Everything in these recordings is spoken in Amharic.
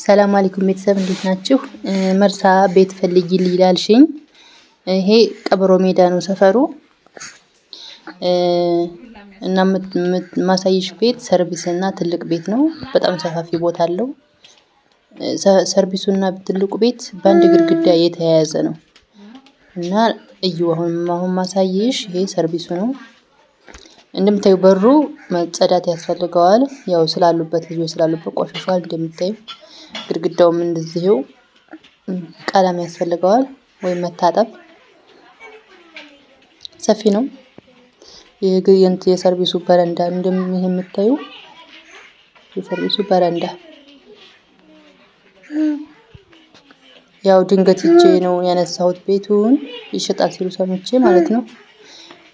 ሰላም አለይኩም ቤተሰብ እንዴት ናችሁ? መርሳ ቤት ፈልጊልኝ ይላልሽኝ። ይሄ ቀበሮ ሜዳ ነው ሰፈሩ እና ማሳይሽ ቤት ሰርቪስ እና ትልቅ ቤት ነው። በጣም ሰፋፊ ቦታ አለው። ሰርቪሱና ትልቁ ቤት በአንድ ግድግዳ የተያያዘ ነው እና አሁን ማሳይሽ ይሄ ሰርቪሱ ነው። እንደምታዩ በሩ መጸዳት ያስፈልገዋል። ያው ስላሉበት ልጆች ስላሉበት ቆሽሿል። እንደምታዩ ግድግዳውም እንደዚህው ቀለም ያስፈልገዋል ወይ መታጠብ። ሰፊ ነው። የሰርቪሱ በረንዳ እንደምታዩ የሰርቪሱ በረንዳ ያው ድንገት እጄ ነው ያነሳሁት። ቤቱን ይሸጣል ሲሉ ሰምቼ ማለት ነው።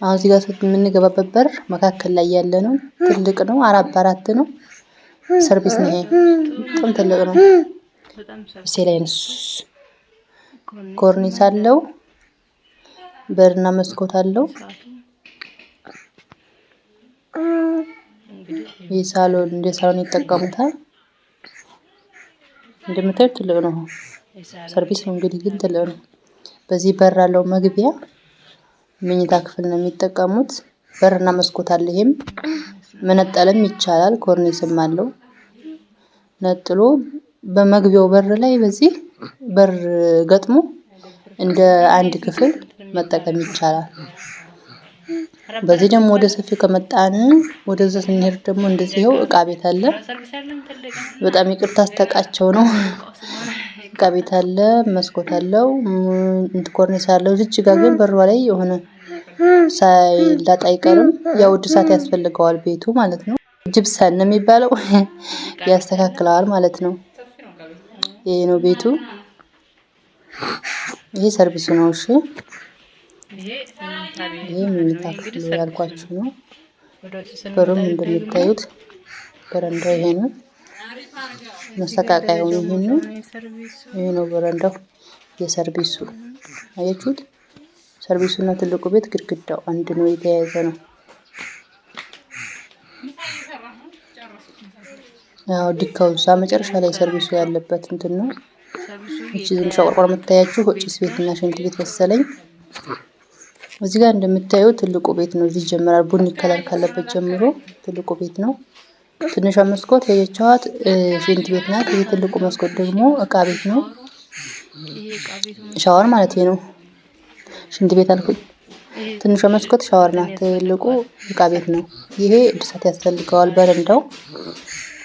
አሁን እዚህ ጋር የምንገባበት በር መካከል ላይ ያለ ነው። ትልቅ ነው። 4x4 ነው። ሰርቪስ ነው። ይሄ በጣም ትልቅ ነው። ሴላይንስ ኮርኒስ አለው። በርና መስኮት አለው። የሳሎን እንደ ሳሎን ይጠቀሙታል። እንደምታዩት ትልቅ ነው። ሰርቪስ ነው እንግዲህ ግን ትልቅ ነው። በዚህ በር አለው መግቢያ። መኝታ ክፍል ነው የሚጠቀሙት። በርና መስኮት አለ። ይሄም መነጠልም ይቻላል። ኮርኒስም አለው። ነጥሎ በመግቢያው በር ላይ በዚህ በር ገጥሞ እንደ አንድ ክፍል መጠቀም ይቻላል። በዚህ ደግሞ ወደ ሰፊው ከመጣን ወደዛ ስንሄድ ደግሞ እንደዚህው እቃ ቤት አለ። በጣም ይቅርታ አስተቃቸው ነው። እቃ ቤት አለ፣ መስኮት አለው፣ ኮርኒስ አለው። እዚች ጋር ግን በሯ ላይ የሆነ ሳይላጥ አይቀርም። ያው እድሳት ያስፈልገዋል ቤቱ ማለት ነው። ጅብሰን ነው የሚባለው። ያስተካክለዋል ማለት ነው። ይሄ ነው ቤቱ። ይሄ ሰርቪሱ ነው። እሺ ይሄ መኝታ ክፍሉ ያልኳችሁ ነው። በሩም እንደምታዩት በረንዳው ይሄ ነው። መሰቃቃዩ ይሄ ነው። ይሄ ነው በረንዳው የሰርቪሱ። አያችሁት? ሰርቪሱና ትልቁ ቤት ግድግዳው አንድ ነው፣ የተያያዘ ነው። ያው ዲካው እዛ መጨረሻ ላይ ሰርቪሱ ያለበት እንትን ነው። እቺ ዝም ሸቆርቆር የምታያችሁ ጭስ ቤትና ሽንት ቤት መሰለኝ። እዚህ ጋር እንደምታዩት ትልቁ ቤት ነው። እዚህ ጀምራል። ቡኒ ከለር ካለበት ጀምሮ ትልቁ ቤት ነው። ትንሿ መስኮት ያያችኋት ሽንት ቤት ናት። ይሄ ትልቁ መስኮት ደግሞ እቃ ቤት ነው። ሻወር ማለት ነው። ሽንት ቤት አልኩኝ። ትንሿ መስኮት ሻወር ናት። ትልቁ እቃ ቤት ነው። ይሄ እድሳት ያስፈልገዋል። በረንዳው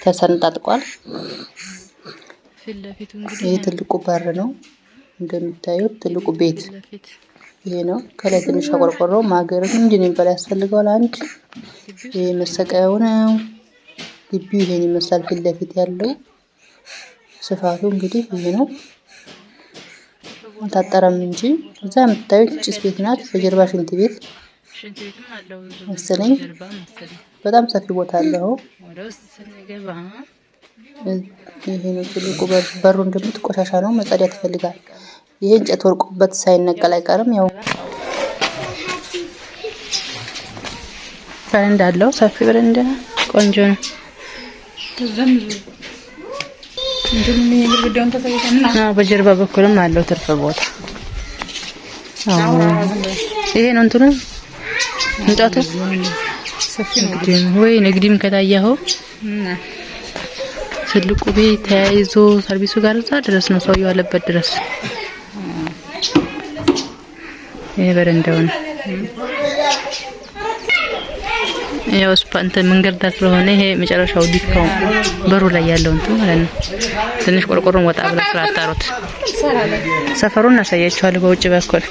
ተሰንጣጥቋል። ይሄ ትልቁ በር ነው። እንደምታዩት ትልቁ ቤት ይሄ ነው። ከላይ ትንሽ ቆርቆሮ ማገር እንዲህ ነው ያስፈልገዋል። አንድ ይሄ መሰቀያው ነው። ግቢው ይሄን ይመስላል። ፊት ለፊት ያለው ስፋቱ እንግዲህ ይሄ ነው። ታጠረም እንጂ እዛ የምታዩት ጭስ ቤት ናት። በጀርባ ሽንት ቤት መሰለኝ። በጣም ሰፊ ቦታ አለው። ይሄ ነው ትልቁ በሩ። እንደምት ቆሻሻ ነው፣ መጸዳት ይፈልጋል። ይሄ እንጨት ወርቆበት ሳይነቀል አይቀርም። ያው በረንዳ አለው። ሰፊ በረንዳ ቆንጆ ነው። በጀርባ በኩልም አለው ትርፍ ቦታ። ይሄ ነው እንትኑ እንጨቱ ወይ ንግዲም ከታየው ትልቁ ቤት ተያይዞ ሰርቪሱ ጋር እዛ ድረስ ነው፣ ሰውየው ያለበት ድረስ። ይሄ በረንዳው ነው። ያው ስፓንት መንገድ ዳር ስለሆነ ይሄ መጨረሻው ዲካው በሩ ላይ ያለው እንትን ማለት ነው። ትንሽ ቆርቆሮን ወጣ ብላ ስላጣሩት ሰፈሩን እናሳያችኋለሁ። በውጭ በኩል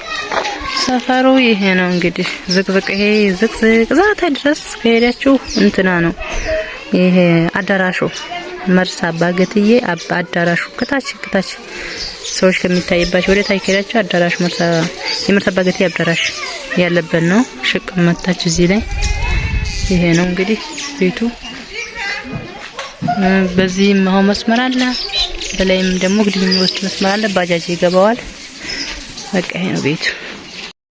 ሰፈሩ ይሄ ነው እንግዲህ። ዝቅዝቅ ይሄ ዝቅዝቅ ዛታ ድረስ ከሄዳችሁ እንትና ነው ይሄ አዳራሹ መርሳ ባገትዬ አዳራሹ ከታች ሰዎች ከሚታይባቸው ወደ ታች ከሄዳችሁ አዳራሽ የመርሳ ባገትዬ አዳራሽ ያለበት ነው። ሽቅ መታች እዚህ ላይ ይሄ ነው እንግዲህ ቤቱ። በዚህም አሁን መስመር አለ። በላይም ደግሞ ግድም የሚወስድ መስመር አለ። ባጃጅ ይገባዋል። በቃ ይሄ ነው ቤቱ።